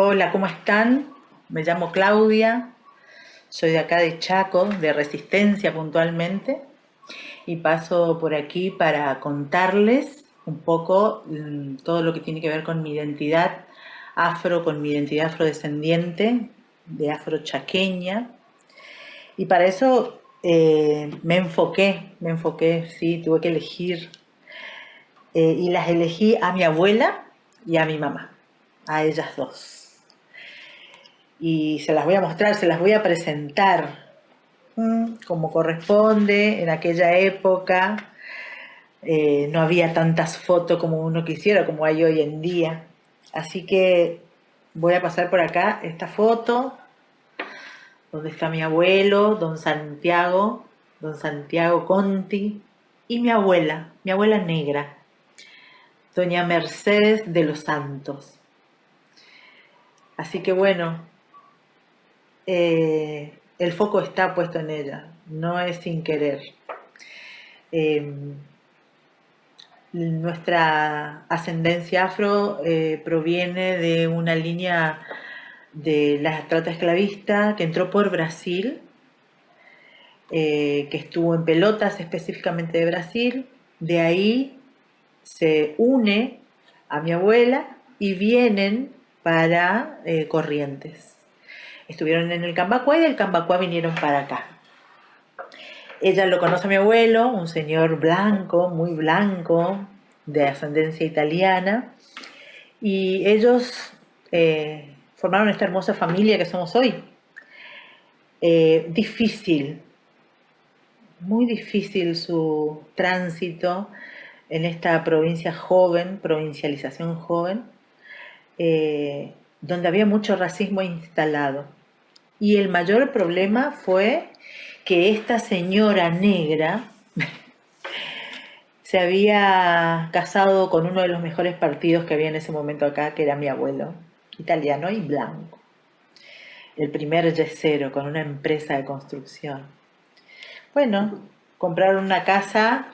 Hola, ¿cómo están? Me llamo Claudia, soy de acá de Chaco, de Resistencia puntualmente, y paso por aquí para contarles un poco todo lo que tiene que ver con mi identidad afro, con mi identidad afrodescendiente, de afrochaqueña. Y para eso me enfoqué, sí, tuve que elegir, y las elegí a mi abuela y a mi mamá, a ellas dos. Y se las voy a mostrar, se las voy a presentar como corresponde en aquella época. No había tantas fotos como uno quisiera, como hay hoy en día. Así que voy a pasar por acá esta foto, donde está mi abuelo, don Santiago Conti, y mi abuela negra, doña Mercedes de los Santos. Así que bueno, el foco está puesto en ella, no es sin querer. Eh, Nuestra ascendencia afro proviene de una línea de la trata esclavista que entró por Brasil, que estuvo en Pelotas específicamente de Brasil. De ahí se une a mi abuela y vienen para Corrientes. Estuvieron en el Cambacuá y del Cambacuá vinieron para acá. Ella lo conoce a mi abuelo, un señor blanco, muy blanco, de ascendencia italiana, y ellos formaron esta hermosa familia que somos hoy. Difícil, muy difícil su tránsito en esta provincia joven, provincialización joven, donde había mucho racismo instalado. Y el mayor problema fue que esta señora negra se había casado con uno de los mejores partidos que había en ese momento acá, que era mi abuelo, italiano y blanco. El primer yesero con una empresa de construcción. Bueno, compraron una casa,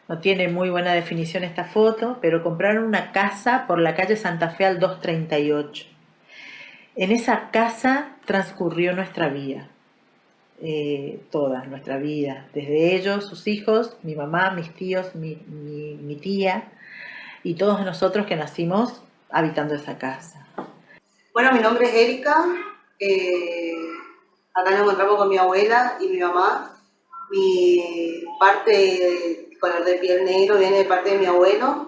no tiene muy buena definición esta foto, pero compraron una casa por la calle Santa Fe al 238. En esa casa transcurrió nuestra vida. Toda nuestra vida, desde ellos, sus hijos, mi mamá, mis tíos, mi tía y todos nosotros que nacimos habitando esa casa. Bueno, mi nombre es Erika. eh, Acá nos encontramos con mi abuela y mi mamá. Mi parte de color de piel negro viene de parte de mi abuelo.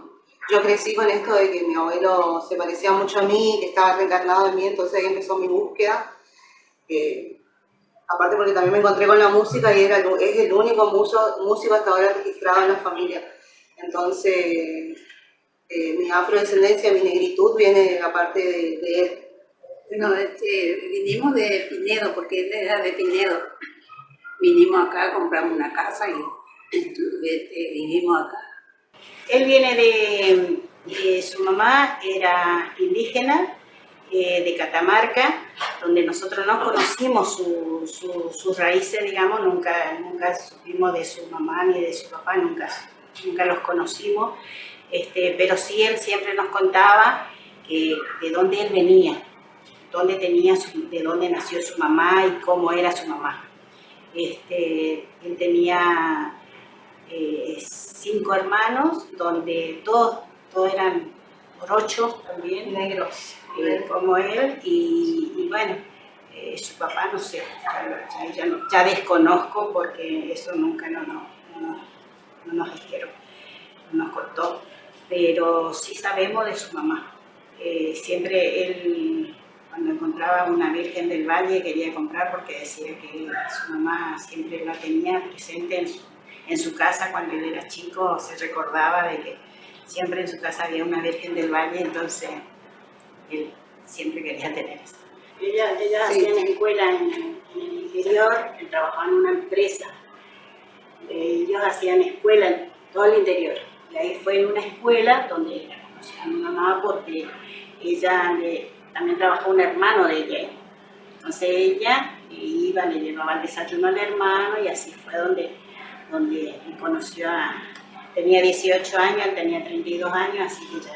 Yo crecí con esto de que mi abuelo se parecía mucho a mí, que estaba reencarnado en mí, entonces ahí empezó mi búsqueda. Aparte porque también me encontré con la música y es el único músico hasta ahora registrado en la familia. Entonces, mi afrodescendencia, mi negritud viene de la parte de él. Bueno, vinimos de Pinedo, porque él era de Pinedo. Vinimos acá, compramos una casa y vivimos acá. Él viene de su mamá, era indígena, de Catamarca, donde nosotros no conocimos sus raíces, digamos, nunca supimos de su mamá ni de su papá, nunca los conocimos, pero sí él siempre nos contaba de dónde él venía, de dónde nació su mamá y cómo era su mamá. Él tenía 5 hermanos, donde todos eran morochos también, negros, como él, y bueno, su papá no sé, ya desconozco porque eso nunca no nos dijeron, no nos contó, pero sí sabemos de su mamá. Siempre él, cuando encontraba una Virgen del Valle, quería comprar porque decía que su mamá siempre la tenía presente en su casa. Cuando él era chico se recordaba de que siempre en su casa había una Virgen del Valle, entonces él siempre quería tener eso. Ella Sí. hacía una escuela en el interior, él trabajaba en una empresa. Ellos hacían escuela en todo el interior. Y ahí fue en una escuela donde la conocí a mi mamá porque ella también trabajó un hermano de ella. Entonces ella iba, le llevaba el desayuno al hermano y así fue donde me conoció tenía 18 años, él tenía 32 años, así que ya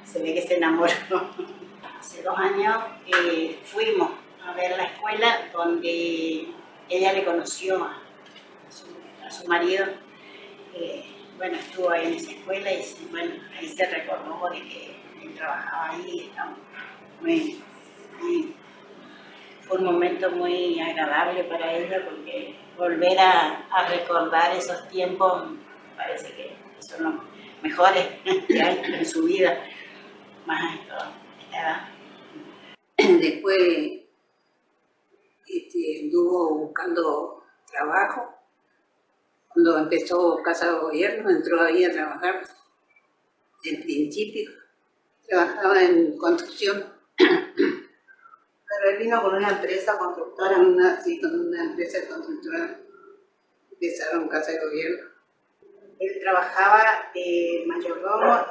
se ve que se enamoró. hace 2 años, fuimos a ver la escuela donde ella le conoció a su marido. Bueno, estuvo ahí en esa escuela y bueno, ahí se recordó de que él trabajaba ahí y estaba fue un momento muy agradable para ella porque volver a recordar esos tiempos parece que son los mejores que hay en su vida, más a esta edad. Después anduvo buscando trabajo. Cuando empezó Casa de Gobierno, entró ahí a trabajar. En principio, trabajaba en construcción. Pero él vino con una empresa constructora. Con una empresa constructora. Empezaron Casa de Gobierno. Él trabajaba de mayordomo,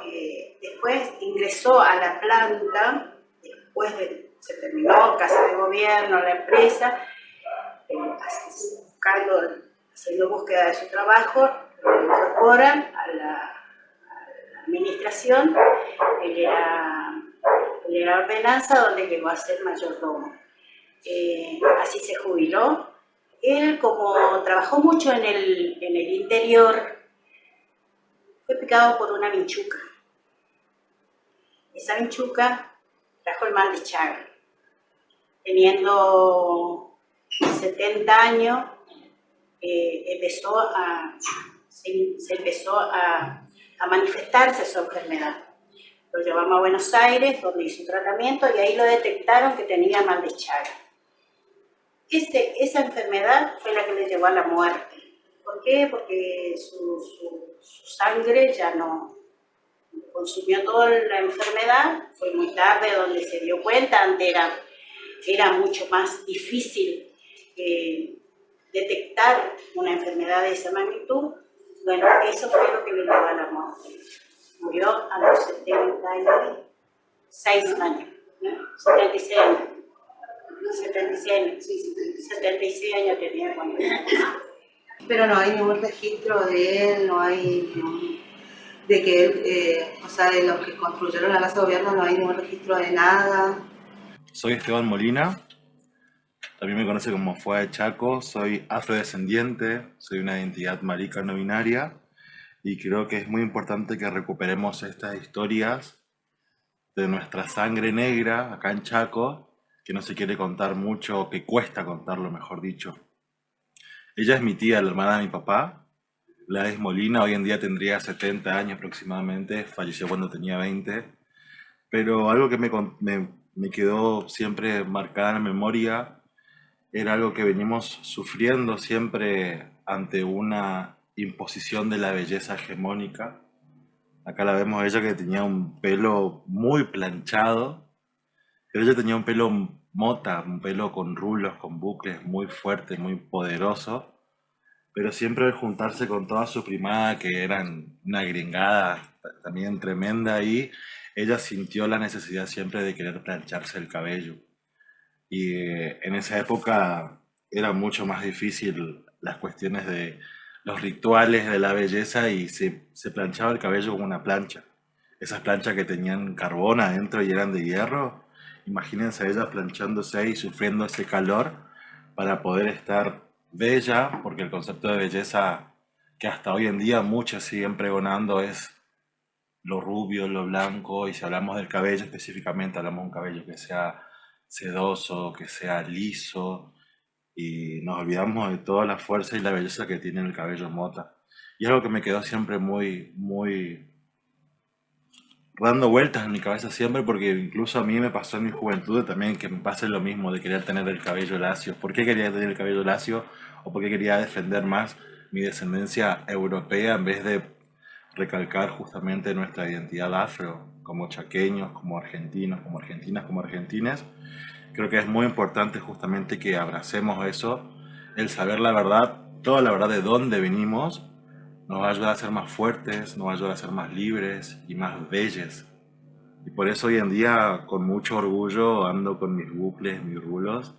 después ingresó a la planta, después se terminó Casa de Gobierno, la empresa, haciendo búsqueda de su trabajo, lo incorporan a la administración. Él era ordenanza, donde llegó a ser mayordomo. Así se jubiló. Él, como trabajó mucho en el interior, fue picado por una vinchuca. Esa vinchuca trajo el mal de Chagas. Teniendo 70 años, se empezó a manifestarse su enfermedad. Lo llevamos a Buenos Aires, donde hizo tratamiento, y ahí lo detectaron que tenía mal de Chagas. Esa enfermedad fue la que le llevó a la muerte. ¿Por qué? Porque su sangre ya no consumió toda la enfermedad. Fue muy tarde donde se dio cuenta. Antes era mucho más difícil detectar una enfermedad de esa magnitud. Bueno, eso fue lo que le llevó a la muerte. Murió a los 76 años, ¿no? 76 años. 76 años, sí, 76 años tenía cuando... Pero no hay ningún registro de él, no hay de que él, o sea, de los que construyeron la Casa de Gobierno, no hay ningún registro de nada. Soy Esteban Molina, también me conoce como Fuá de Chaco, soy afrodescendiente, soy una identidad marica no binaria y creo que es muy importante que recuperemos estas historias de nuestra sangre negra acá en Chaco, que no se quiere contar mucho, o que cuesta contarlo, mejor dicho. Ella es mi tía, la hermana de mi papá, Gladys Molina, hoy en día tendría 70 años aproximadamente, falleció cuando tenía 20, pero algo que me quedó siempre marcada en la memoria era algo que venimos sufriendo siempre ante una imposición de la belleza hegemónica. Acá la vemos a ella que tenía un pelo muy planchado, pero ella tenía un pelo mota, un pelo con rulos, con bucles, muy fuerte, muy poderoso, pero siempre al juntarse con toda su primada, que eran una gringada también tremenda ahí, ella sintió la necesidad siempre de querer plancharse el cabello. Y en esa época era mucho más difícil las cuestiones de los rituales de la belleza y se planchaba el cabello con una plancha. Esas planchas que tenían carbón adentro y eran de hierro, imagínense a ella planchándose ahí y sufriendo ese calor para poder estar bella, porque el concepto de belleza que hasta hoy en día muchos siguen pregonando es lo rubio, lo blanco, y si hablamos del cabello específicamente, hablamos de un cabello que sea sedoso, que sea liso, y nos olvidamos de toda la fuerza y la belleza que tiene el cabello mota. Y es algo que me quedó siempre muy dando vueltas en mi cabeza siempre, porque incluso a mí me pasó en mi juventud también que me pase lo mismo de querer tener el cabello lacio. ¿Por qué quería tener el cabello lacio? ¿O por qué quería defender más mi descendencia europea en vez de recalcar justamente nuestra identidad afro, como chaqueños, como argentinos, como argentinas, como argentines? Creo que es muy importante justamente que abracemos eso, el saber la verdad, toda la verdad de dónde venimos, nos va a ayudar a ser más fuertes, nos va a ayudar a ser más libres y más bellos. Y por eso hoy en día, con mucho orgullo, ando con mis bucles, mis rulos,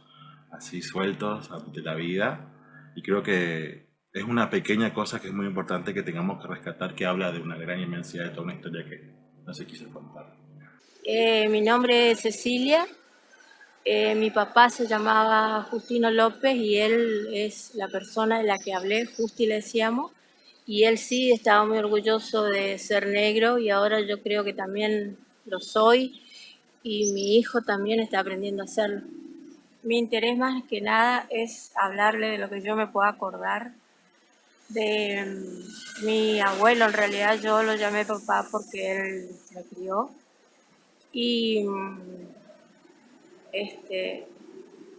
así sueltos ante la vida. Y creo que es una pequeña cosa que es muy importante que tengamos que rescatar, que habla de una gran inmensidad de toda una historia que no se quiso contar. Mi nombre es Cecilia. Mi papá se llamaba Justino López y él es la persona de la que hablé, Justi le decíamos, y él sí estaba muy orgulloso de ser negro y ahora yo creo que también lo soy y mi hijo también está aprendiendo a hacerlo. Mi interés más que nada es hablarle de lo que yo me pueda acordar de mi abuelo. En realidad yo lo llamé papá porque él me crió y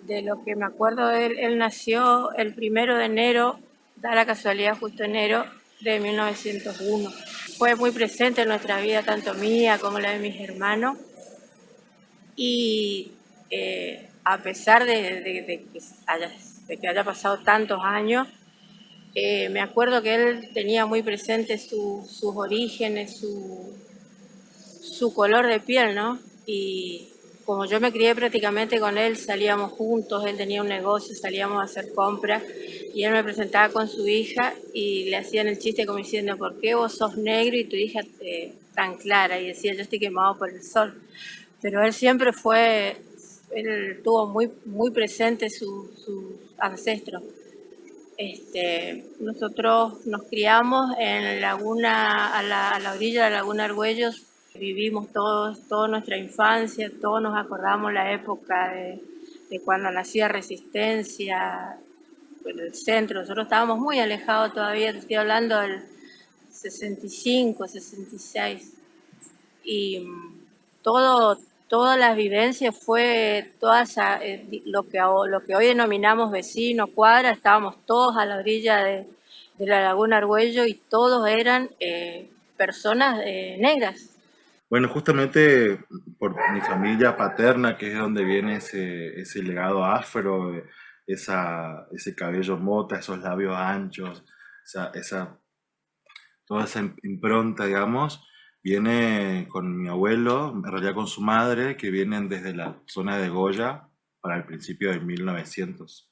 de lo que me acuerdo de él, él nació el 1 de enero, da la casualidad justo enero de 1901. Fue muy presente en nuestra vida, tanto mía como la de mis hermanos, y a pesar de que haya pasado tantos años, me acuerdo que él tenía muy presente sus orígenes, su color de piel, ¿no? Y como yo me crié prácticamente con él, salíamos juntos, él tenía un negocio, salíamos a hacer compras y él me presentaba con su hija y le hacían el chiste como diciendo, ¿por qué vos sos negro y tu hija tan clara? Y decía, yo estoy quemado por el sol. Pero él siempre él tuvo muy presente sus ancestros. Nosotros nos criamos en Laguna, a la orilla de la Laguna Argüellos, vivimos toda nuestra infancia, todos nos acordamos la época de cuando nacía Resistencia, en el centro. Nosotros estábamos muy alejados todavía, te estoy hablando del 65, 66, y todas las vivencias fue lo que hoy denominamos vecinos, cuadra. Estábamos todos a la orilla de la Laguna Argüello y todos eran personas negras. Bueno, justamente por mi familia paterna, que es donde viene ese legado afro, ese cabello mota, esos labios anchos, toda esa impronta, digamos, viene con mi abuelo, en realidad con su madre, que vienen desde la zona de Goya para el principio de 1900.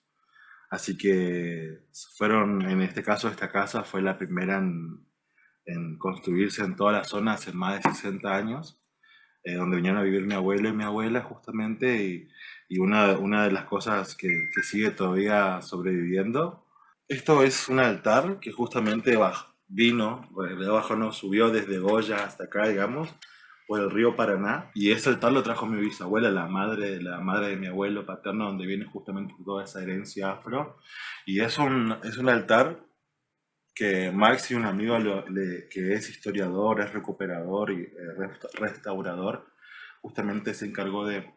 Así que en este caso, esta casa fue la primera en construirse en toda la zona hace más de 60 años, donde vinieron a vivir mi abuelo y mi abuela justamente, y una de las cosas que sigue todavía sobreviviendo. Esto es un altar que justamente de abajo no subió desde Goya hasta acá, digamos, por el río Paraná, y ese altar lo trajo mi bisabuela, la madre de mi abuelo paterno, donde viene justamente toda esa herencia afro, y es un altar que Maxi, un amigo que es historiador, es recuperador y restaurador, justamente se encargó de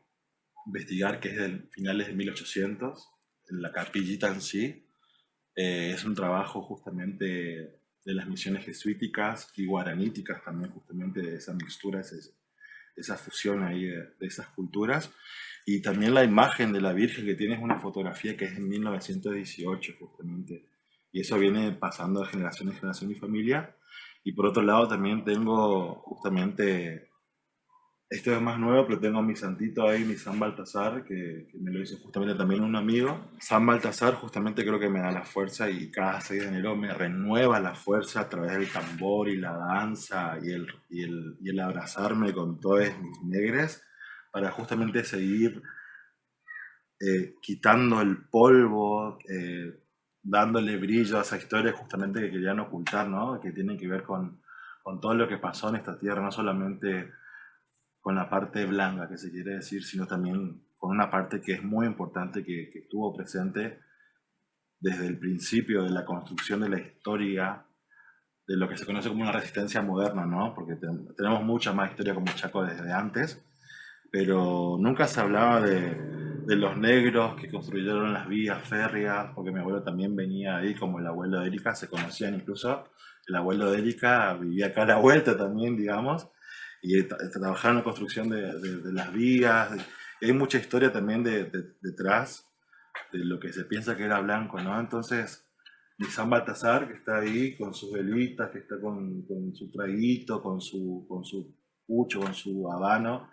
investigar, que es de finales de 1800, en la capillita en sí. Es un trabajo justamente de las misiones jesuíticas y guaraníticas también, justamente de esa mixtura, esa fusión ahí de esas culturas. Y también la imagen de la Virgen que tiene es una fotografía que es en 1918 justamente. Y eso viene pasando de generación en generación en mi familia. Y por otro lado también tengo justamente, esto es más nuevo, pero tengo mi santito ahí, mi San Baltasar, que me lo hizo justamente también un amigo. San Baltasar justamente creo que me da la fuerza y cada 6 de enero me renueva la fuerza a través del tambor y la danza y el abrazarme con todos mis negres para justamente seguir quitando el polvo, dándole brillo a esa historia justamente que querían ocultar, ¿no? Que tienen que ver con todo lo que pasó en esta tierra, no solamente con la parte blanca que se quiere decir, sino también con una parte que es muy importante, que estuvo presente desde el principio de la construcción de la historia, de lo que se conoce como una resistencia moderna, ¿no? Porque tenemos mucha más historia como Chaco desde antes, pero nunca se hablaba de los negros que construyeron las vías férreas, porque mi abuelo también venía ahí, como el abuelo de Erika, se conocían incluso. El abuelo de Erika vivía acá a la vuelta también, digamos, y trabajaba en la construcción de las vías. Y hay mucha historia también detrás de lo que se piensa que era blanco, ¿no? Entonces, mi San Baltasar, que está ahí con sus velitas, que está con su traguito, con su pucho, con su habano,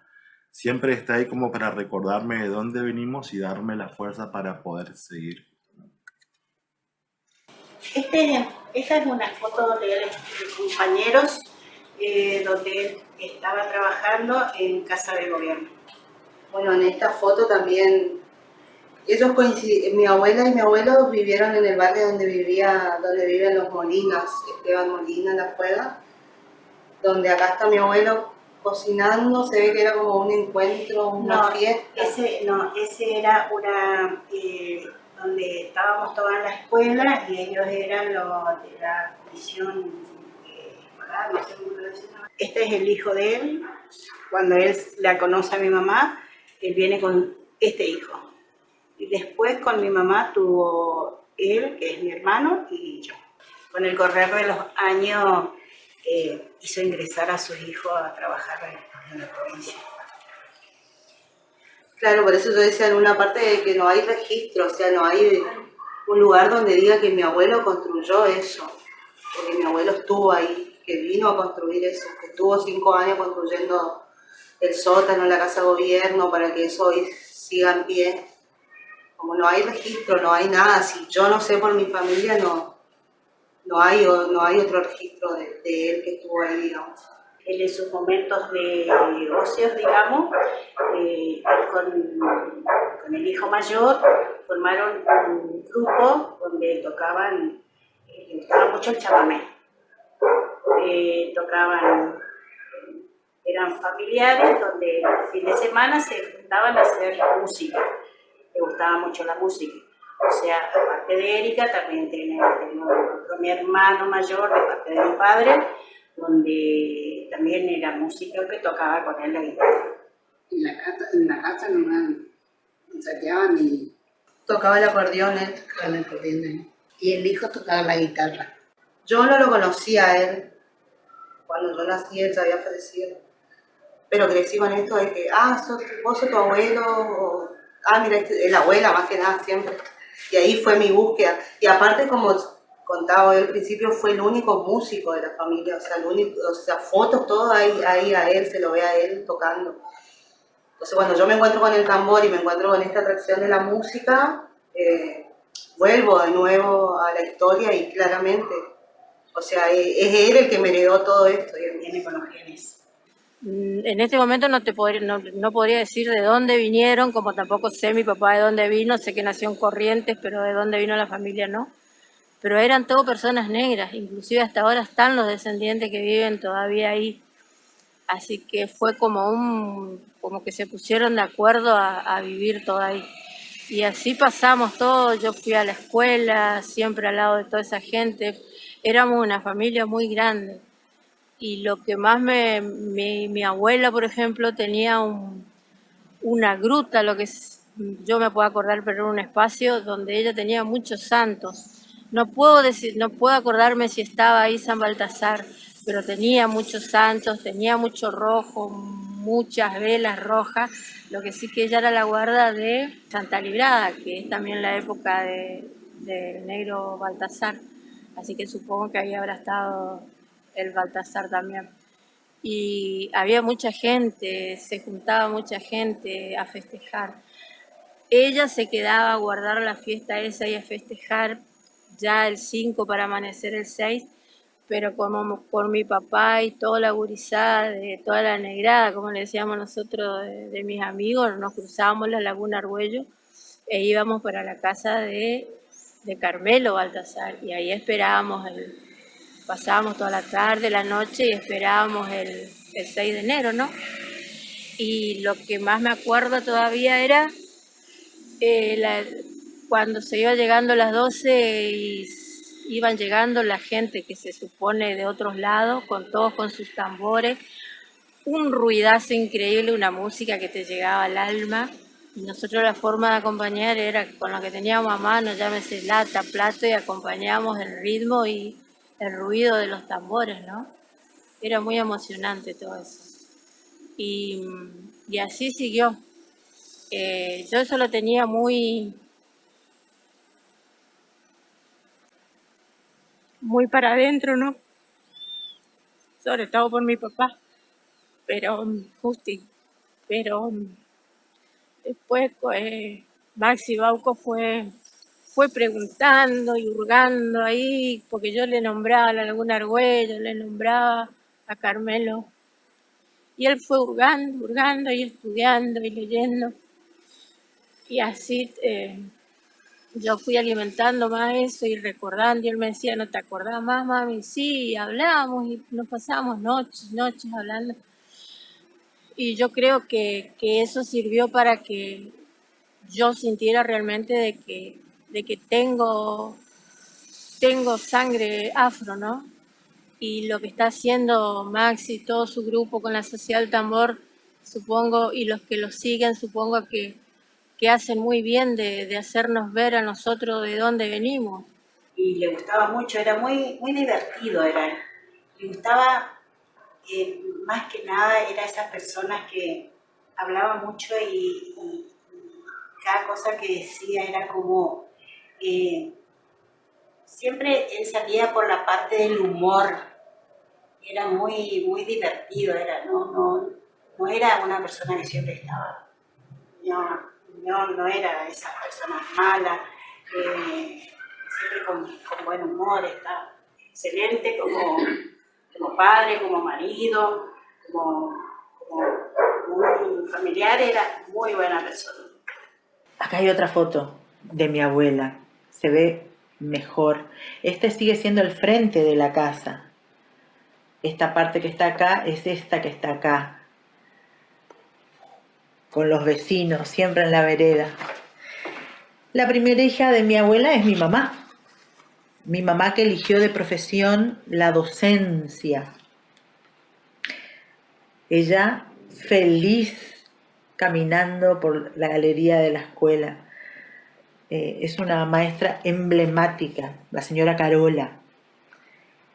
siempre está ahí como para recordarme de dónde venimos y darme la fuerza para poder seguir. Esta es una foto de compañeros donde él estaba trabajando en Casa de Gobierno. Bueno, en esta foto también, ellos coinciden, mi abuela y mi abuelo vivieron en el barrio donde viven los Molinas, Esteban Molina, La Fuega, donde acá está mi abuelo cocinando, se ve que era como un encuentro, una fiesta. Ese era una, donde estábamos todos en la escuela y ellos eran los de la comisión escolar, no sé cómo lo dicen. Este es el hijo de él. Cuando él la conoce a mi mamá, él viene con este hijo. Y después con mi mamá tuvo él, que es mi hermano, y yo. Con el correr de los años hizo ingresar a sus hijos a trabajar en la provincia. Claro, por eso yo decía en una parte de que no hay registro, o sea, no hay un lugar donde diga que mi abuelo construyó eso, porque mi abuelo estuvo ahí, que vino a construir eso, que estuvo 5 años construyendo el sótano, la casa de gobierno, para que eso hoy siga en pie. Como no hay registro, no hay nada, si yo no sé por mi familia, no hay otro registro de él que estuvo ahí, digamos. Él en sus momentos de ocios, digamos, con el hijo mayor, formaron un grupo donde tocaban, le gustaba mucho el chamamé. Eran familiares donde el fin de semana se juntaban a hacer música. Le gustaba mucho la música. O sea, aparte de Erika, también tengo otro mi hermano mayor de parte de mi padre, donde también era músico que tocaba con él la guitarra. En la casa nomás ensayaban y Tocaba el acordeón él. tocaban el acordeón. Y el hijo tocaba la guitarra. Yo no lo conocía a él. Cuando yo nací, él ya había fallecido. Pero crecí con esto de que, vos sos tu abuelo, o, mira, es la abuela más que nada siempre. Y ahí fue mi búsqueda. Y aparte, como contaba al principio, fue el único músico de la familia, o sea, fotos, todo ahí a él, se lo ve a él tocando. Entonces, cuando yo me encuentro con el tambor y me encuentro con esta atracción de la música, vuelvo de nuevo a la historia y claramente, o sea, es él el que me heredó todo esto. Y Viene con los genes. En este momento no podría decir de dónde vinieron, como tampoco sé mi papá de dónde vino, sé que nació en Corrientes, pero de dónde vino la familia no. Pero eran todo personas negras, inclusive hasta ahora están los descendientes que viven todavía ahí. Así que fue como que se pusieron de acuerdo a vivir todo ahí. Y así pasamos todo, yo fui a la escuela, siempre al lado de toda esa gente. Éramos una familia muy grande. Y lo que más mi abuela, por ejemplo, tenía una gruta, yo me puedo acordar, pero era un espacio donde ella tenía muchos santos. No puedo acordarme si estaba ahí San Baltasar, pero tenía muchos santos, tenía mucho rojo, muchas velas rojas. Lo que sí que ella era la guarda de Santa Librada, que es también la época del negro Baltasar. Así que supongo que ahí habrá estado el Baltasar también. Y había mucha gente, se juntaba mucha gente a festejar. Ella se quedaba a guardar la fiesta esa y a festejar ya el 5 para amanecer el 6, pero como por mi papá y toda la gurizada, de toda la negrada, como le decíamos nosotros, de mis amigos, nos cruzábamos la Laguna Argüello e íbamos para la casa de Carmelo Baltasar y ahí pasábamos toda la tarde, la noche y esperábamos el 6 de enero, ¿no? Y lo que más me acuerdo todavía era cuando se iba llegando a las 12 y iban llegando la gente que se supone de otros lados, todos con sus tambores, un ruidazo increíble, una música que te llegaba al alma. Y nosotros la forma de acompañar era con lo que teníamos a mano, llámese lata, plato, y acompañábamos el ritmo y el ruido de los tambores, ¿no? Era muy emocionante todo eso. Y así siguió. Yo eso lo tenía muy para adentro, ¿no? Sobre todo por mi papá, pero después Maxi Bauco fue preguntando y hurgando ahí, porque yo le nombraba a la Laguna Argüello, le nombraba a Carmelo. Y él fue hurgando, hurgando y estudiando y leyendo. Y así yo fui alimentando más eso y recordando. Y él me decía, ¿no te acordás más, mami? Sí, y hablábamos y nos pasábamos noches, noches hablando. Y yo creo que eso sirvió para que yo sintiera realmente de que tengo sangre afro, ¿no? Y lo que está haciendo Max y todo su grupo con la Sociedad del Tambor, supongo, y los que lo siguen, supongo que hacen muy bien de hacernos ver a nosotros de dónde venimos. Y le gustaba mucho, era muy divertido, era. Le gustaba, más que nada, era esas personas que hablaban mucho y cada cosa que decía era como, siempre él salía por la parte del humor, era muy divertido, era, no era una persona que siempre estaba, no era esas personas malas, siempre con buen humor, estaba excelente como padre, como marido, como un familiar, era muy buena persona. Acá hay otra foto de mi abuela. Se ve mejor. Este sigue siendo el frente de la casa. Esta parte que está acá es esta que está acá. Con los vecinos, siempre en la vereda. La primera hija de mi abuela es mi mamá. Mi mamá que eligió de profesión la docencia. Ella feliz caminando por la galería de la escuela. Es una maestra emblemática, la señora Carola,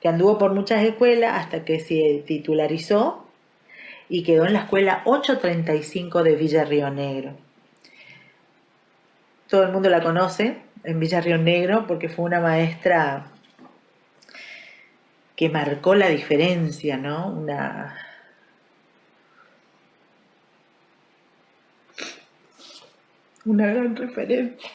que anduvo por muchas escuelas hasta que se titularizó y quedó en la escuela 835 de Villa Río Negro. Todo el mundo la conoce en Villa Río Negro porque fue una maestra que marcó la diferencia, ¿no? Una gran referencia.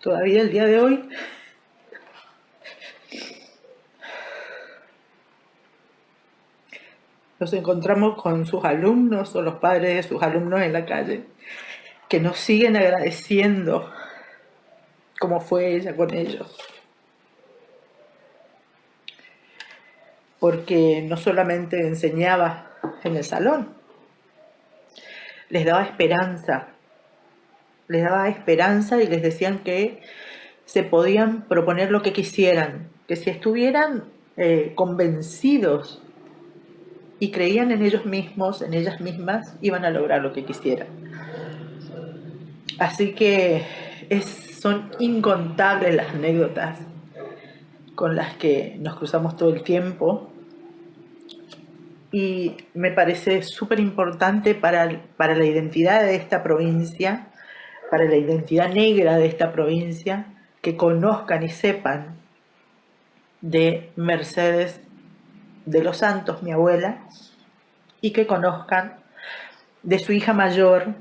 Todavía el día de hoy nos encontramos con sus alumnos o los padres de sus alumnos en la calle que nos siguen agradeciendo cómo fue ella con ellos. Porque no solamente enseñaba en el salón, les daba esperanza y les decían que se podían proponer lo que quisieran, que si estuvieran convencidos y creían en ellos mismos, en ellas mismas, iban a lograr lo que quisieran. Así que son incontables las anécdotas con las que nos cruzamos todo el tiempo y me parece súper importante para la identidad de esta provincia, para la identidad negra de esta provincia, que conozcan y sepan de Mercedes de los Santos, mi abuela, y que conozcan de su hija mayor,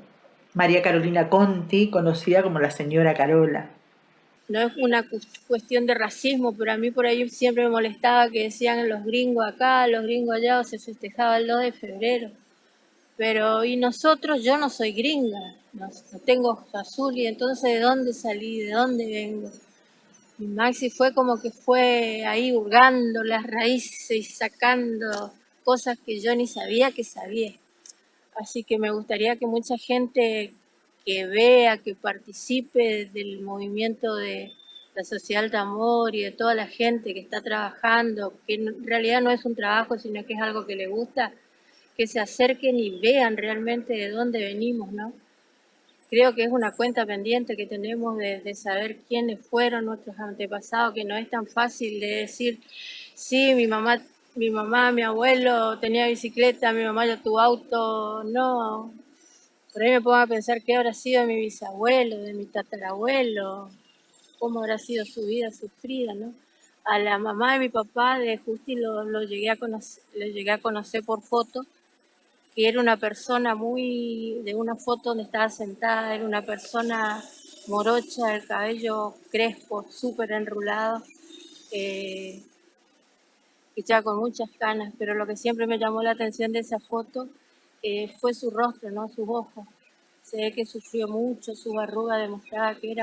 María Carolina Conti, conocida como la señora Carola. No es una cuestión de racismo, pero a mí por ahí siempre me molestaba que decían los gringos acá, los gringos allá, o se festejaba el 2 de febrero. Pero, y nosotros, yo no soy gringa, no tengo ojos azul, y entonces ¿de dónde salí? ¿De dónde vengo? Y Maxi fue como que fue ahí hurgando las raíces y sacando cosas que yo ni sabía que sabía. Así que me gustaría que mucha gente que vea, que participe del movimiento de la Sociedad del Tambor y de toda la gente que está trabajando, que en realidad no es un trabajo, sino que es algo que le gusta, que se acerquen y vean realmente de dónde venimos, ¿no? Creo que es una cuenta pendiente que tenemos de saber quiénes fueron nuestros antepasados, que no es tan fácil de decir, sí, mi mamá, mi abuelo tenía bicicleta, mi mamá ya tuvo auto, no. Por ahí me pongo a pensar qué habrá sido de mi bisabuelo, de mi tatarabuelo, cómo habrá sido su vida sufrida, ¿no? A la mamá de mi papá, de Justi, lo llegué a conocer por foto, que era una persona de una foto donde estaba sentada, era una persona morocha, el cabello crespo, súper enrulado, y ya con muchas canas, pero lo que siempre me llamó la atención de esa foto fue su rostro, ¿no? Sus ojos. Se ve que sufrió mucho, su arruga demostraba que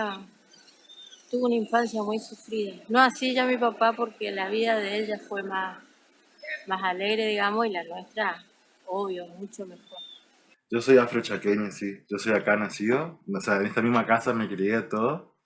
tuvo una infancia muy sufrida. No así ya mi papá, porque la vida de él ya fue más alegre, digamos, y la nuestra, obvio, mucho mejor. Yo soy afrochaqueño, sí. Yo soy acá nacido. O sea, en esta misma casa me crié todo.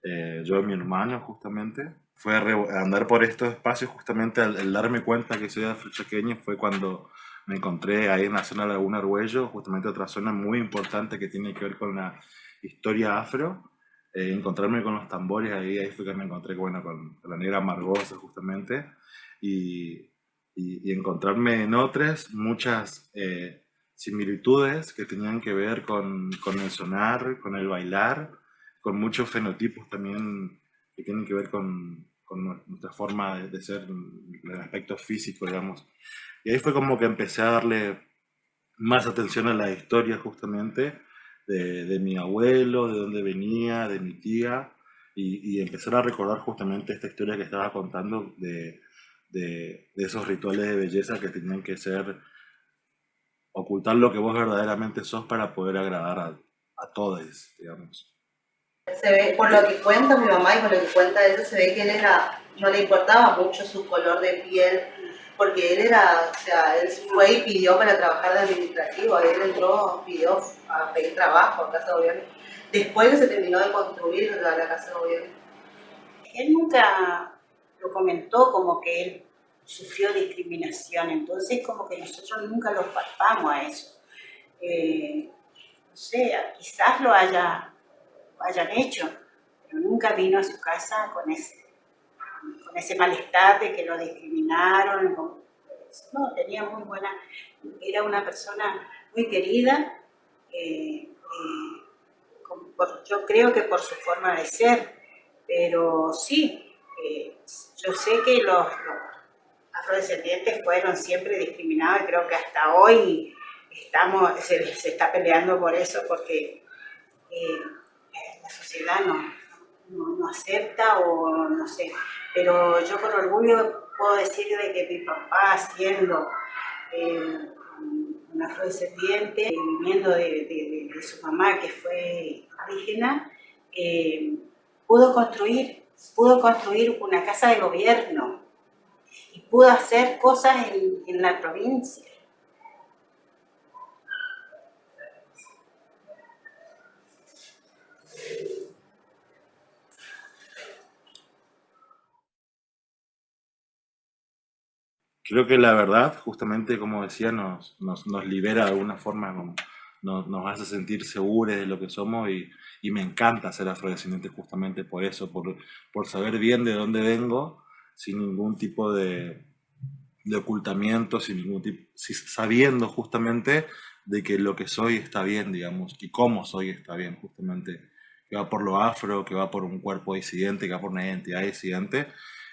Yo y mi hermano, justamente. Fue andar por estos espacios, justamente el darme cuenta que soy afrochaqueño fue cuando me encontré ahí en la zona de Laguna Argüello, justamente otra zona muy importante que tiene que ver con la historia afro. Encontrarme con los tambores ahí fue que me encontré bueno, con la negra Margosa, justamente. Y, y encontrarme en otras muchas similitudes que tenían que ver con el sonar, con el bailar, con muchos fenotipos también que tienen que ver con nuestra forma de ser, el aspecto físico, digamos. Y ahí fue como que empecé a darle más atención a la historia justamente de mi abuelo, de dónde venía, de mi tía, y empezar a recordar justamente esta historia que estaba contando de esos rituales de belleza que tenían que ser ocultar lo que vos verdaderamente sos para poder agradar a todos, digamos. Se ve, por lo que cuenta mi mamá y por lo que cuenta ella, se ve que él no le importaba mucho su color de piel, porque él él fue y pidió para trabajar de administrativo, él entró, pidió a pedir trabajo a Casa de Gobierno, después que se terminó de construir la Casa de Gobierno. Él nunca lo comentó como que él sufrió discriminación, entonces como que nosotros nunca lo palpamos a eso. No sé, quizás lo hayan hecho, pero nunca vino a su casa con ese malestar de que lo discriminaron. No, tenía muy buena, era una persona muy querida, yo creo que por su forma de ser, pero sí, yo sé que los afrodescendientes fueron siempre discriminados y creo que hasta hoy se está peleando por eso, porque la sociedad no acepta o no sé. Pero yo con orgullo puedo decir de que mi papá, siendo un afrodescendiente, viniendo de su mamá que fue indígena, pudo construir una casa de gobierno y pudo hacer cosas en la provincia. Creo que la verdad, justamente como decía, nos libera de alguna forma, nos hace sentir seguros de lo que somos y me encanta ser afrodescendiente justamente por eso, por saber bien de dónde vengo, sin ningún tipo de ocultamiento, sabiendo justamente de que lo que soy está bien, digamos, y cómo soy está bien, justamente, que va por lo afro, que va por un cuerpo disidente, que va por una identidad disidente,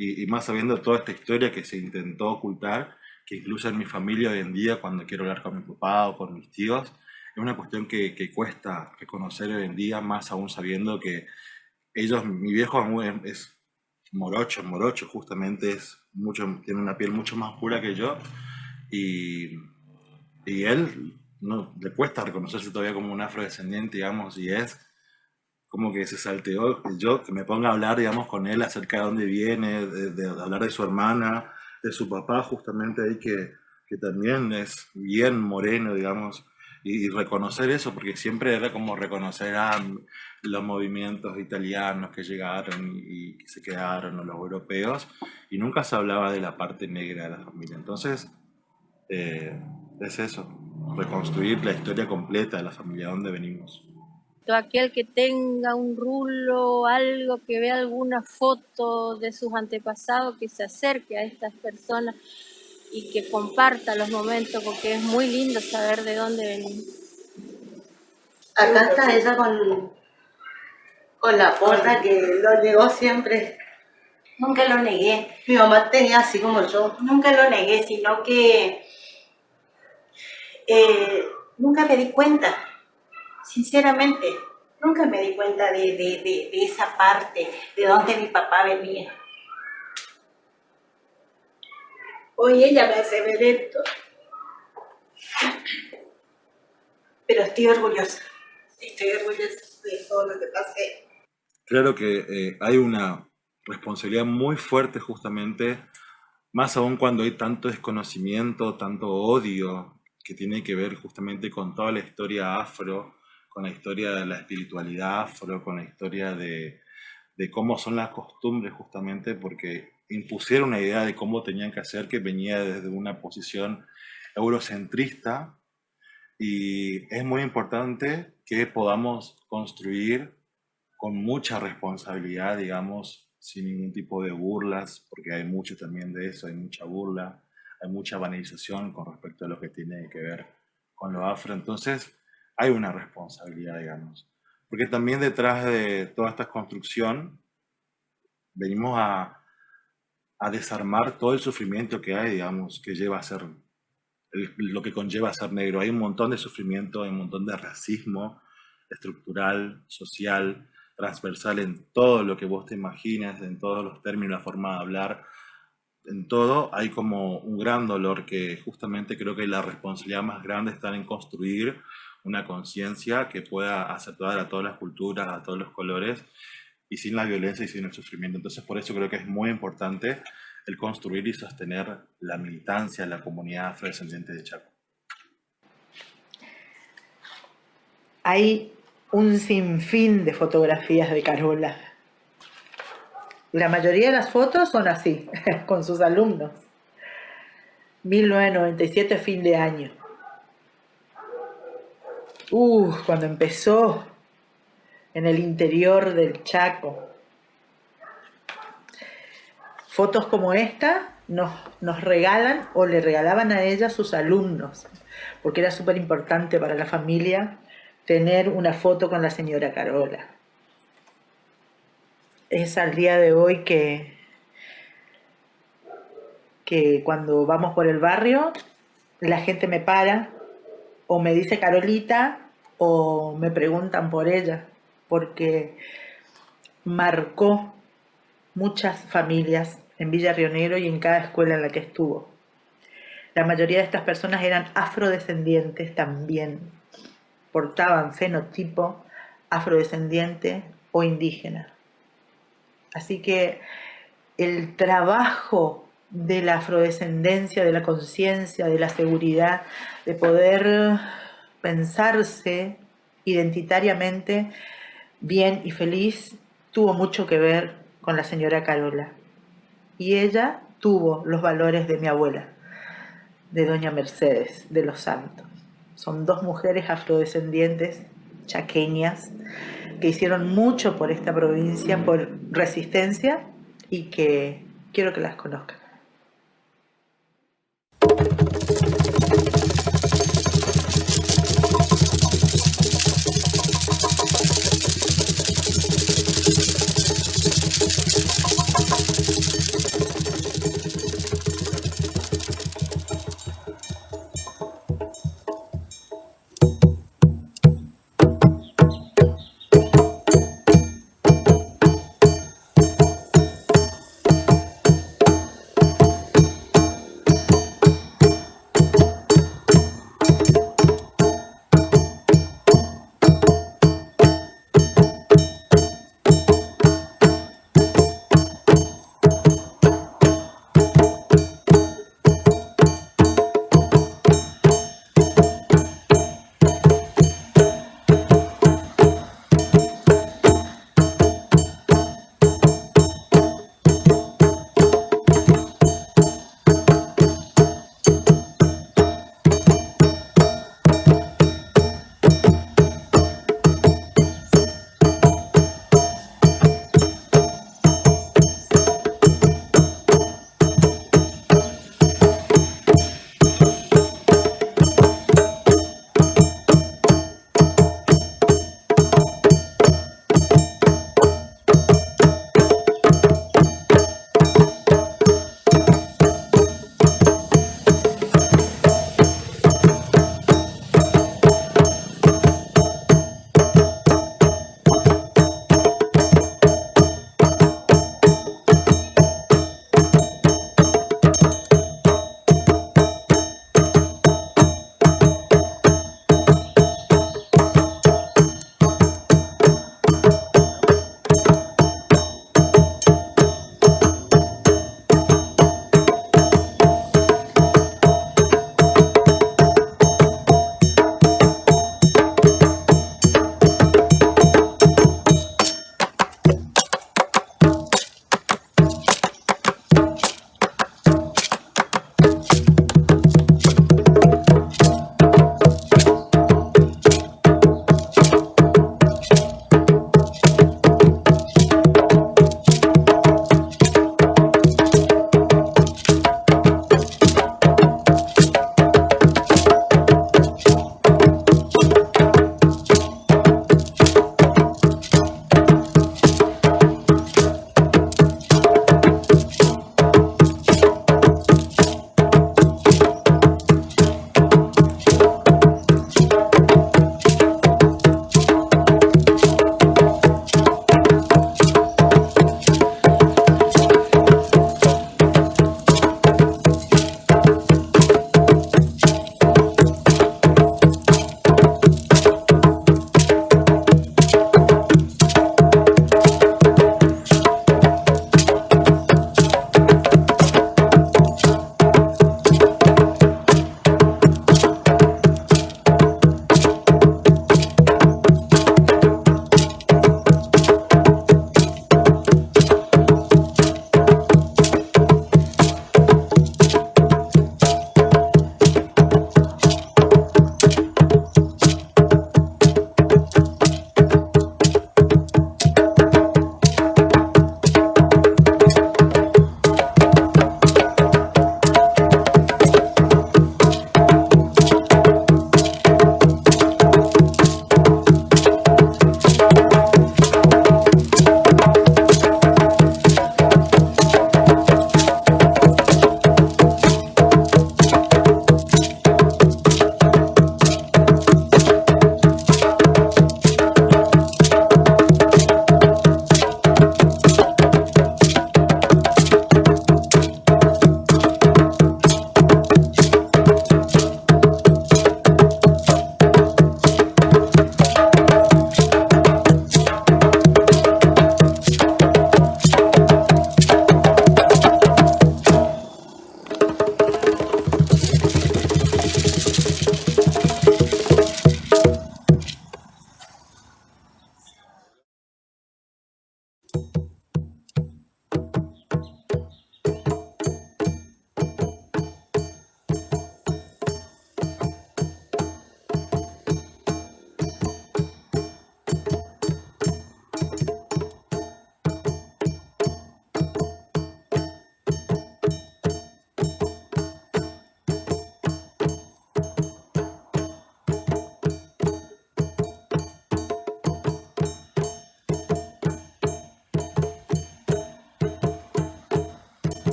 y más sabiendo toda esta historia que se intentó ocultar, que incluso en mi familia hoy en día, cuando quiero hablar con mi papá o con mis tíos, es una cuestión que cuesta reconocer hoy en día, más aún sabiendo que mi viejo es morocho justamente, tiene una piel mucho más pura que yo, y él no le cuesta reconocerse todavía como un afrodescendiente, digamos, y es como que se salteó yo que me ponga a hablar, digamos, con él acerca de dónde viene, de hablar de su hermana, de su papá, justamente ahí que también es bien moreno, digamos, y reconocer eso, porque siempre era como reconocer a los movimientos italianos que llegaron y que se quedaron, o los europeos, y nunca se hablaba de la parte negra de la familia. Entonces, es eso, reconstruir la historia completa de la familia, de dónde venimos. Todo aquel que tenga un rulo, algo, que vea alguna foto de sus antepasados, que se acerque a estas personas y que comparta los momentos, porque es muy lindo saber de dónde venimos. Acá está ella con la porta que lo negó siempre. Nunca lo negué. Mi mamá tenía así como yo. Nunca lo negué, sino que nunca me di cuenta, sinceramente. Nunca me di cuenta de esa parte, de dónde mi papá venía. Hoy ella me hace ver esto. Pero estoy orgullosa de todo lo que pasé. Claro que hay una responsabilidad muy fuerte justamente, más aún cuando hay tanto desconocimiento, tanto odio, que tiene que ver justamente con toda la historia afro, con la historia de la espiritualidad afro, con la historia de cómo son las costumbres justamente, porque impusieron una idea de cómo tenían que hacer que venía desde una posición eurocentrista, y es muy importante que podamos construir con mucha responsabilidad, digamos, sin ningún tipo de burlas, porque hay mucho también de eso, hay mucha burla, hay mucha banalización con respecto a lo que tiene que ver con lo afro. Entonces, hay una responsabilidad, digamos. Porque también detrás de toda esta construcción venimos a desarmar todo el sufrimiento que hay, digamos, que lleva a ser, lo que conlleva ser negro. Hay un montón de sufrimiento, hay un montón de racismo estructural, social, transversal en todo lo que vos te imagines, en todos los términos, la forma de hablar, en todo hay como un gran dolor que justamente creo que la responsabilidad más grande está en construir una conciencia que pueda aceptar a todas las culturas, a todos los colores, y sin la violencia y sin el sufrimiento. Entonces por eso creo que es muy importante el construir y sostener la militancia de la comunidad afrodescendiente de Chaco. Hay un sinfín de fotografías de Carola. La mayoría de las fotos son así, con sus alumnos. 1997, fin de año. Cuando empezó en el interior del Chaco. Fotos como esta nos regalan o le regalaban a ella sus alumnos, porque era súper importante para la familia tener una foto con la señora Carola. Es al día de hoy que cuando vamos por el barrio, la gente me para o me dice Carolita o me preguntan por ella, porque marcó muchas familias en Villa Río Negro y en cada escuela en la que estuvo. La mayoría de estas personas eran afrodescendientes también, portaban fenotipo afrodescendiente o indígena. Así que el trabajo de la afrodescendencia, de la conciencia, de la seguridad, de poder pensarse identitariamente bien y feliz, tuvo mucho que ver con la señora Carola. Y ella tuvo los valores de mi abuela, de doña Mercedes de los Santos. Son dos mujeres afrodescendientes chaqueñas que hicieron mucho por esta provincia, por resistencia, y que quiero que las conozcan.